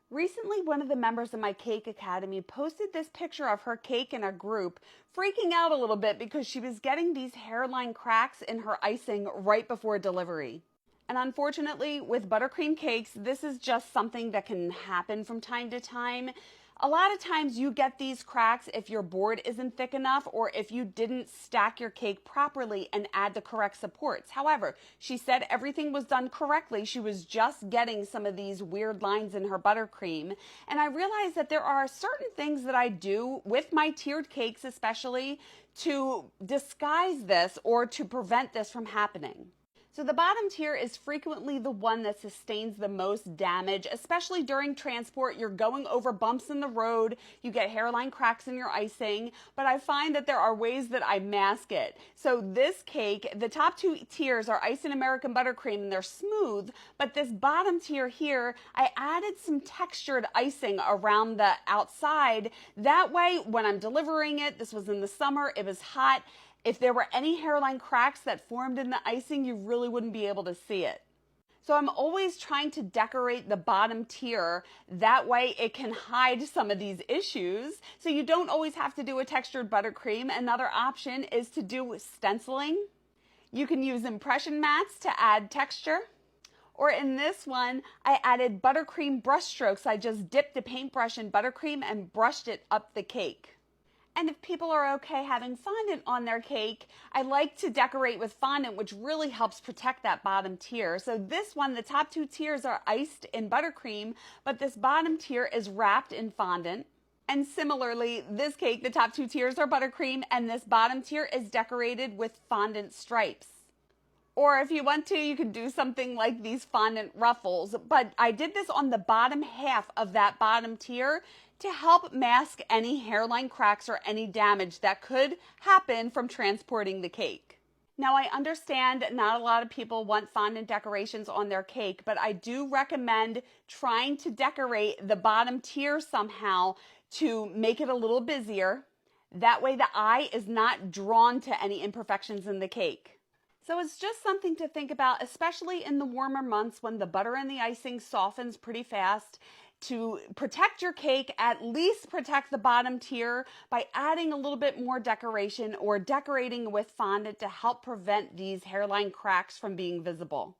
Recently, one of the members of my Cake Academy posted this picture of her cake in a group, freaking out a little bit because she was getting these hairline cracks in her icing right before delivery. And unfortunately, with buttercream cakes, this is just something that can happen from time to time. A lot of times you get these cracks if your board isn't thick enough or if you didn't stack your cake properly and add the correct supports. However, she said everything was done correctly. She was just getting some of these weird lines in her buttercream. And I realized that there are certain things that I do with my tiered cakes especially to disguise this or to prevent this from happening. So the bottom tier is frequently the one that sustains the most damage, especially during transport. You're going over bumps in the road, you get hairline cracks in your icing, but I find that there are ways that I mask it. So this cake, the top two tiers are Ice and American Buttercream and they're smooth, but this bottom tier here, I added some textured icing around the outside. That way, when I'm delivering it, this was in the summer, it was hot, if there were any hairline cracks that formed in the icing, you really wouldn't be able to see it. So I'm always trying to decorate the bottom tier. That way it can hide some of these issues. So you don't always have to do a textured buttercream. Another option is to do stenciling. You can use impression mats to add texture. Or in this one, I added buttercream brush strokes. I just dipped the paintbrush in buttercream and brushed it up the cake. And if people are okay having fondant on their cake, I like to decorate with fondant, which really helps protect that bottom tier. So this one, the top two tiers are iced in buttercream, but this bottom tier is wrapped in fondant. And similarly, this cake, the top two tiers are buttercream, and this bottom tier is decorated with fondant stripes. Or if you want to, you could do something like these fondant ruffles. But I did this on the bottom half of that bottom tier to help mask any hairline cracks or any damage that could happen from transporting the cake. Now, I understand not a lot of people want fondant decorations on their cake, but I do recommend trying to decorate the bottom tier somehow to make it a little busier. That way the eye is not drawn to any imperfections in the cake. So it's just something to think about, especially in the warmer months when the butter and the icing softens pretty fast. To protect your cake, at least protect the bottom tier by adding a little bit more decoration or decorating with fondant to help prevent these hairline cracks from being visible.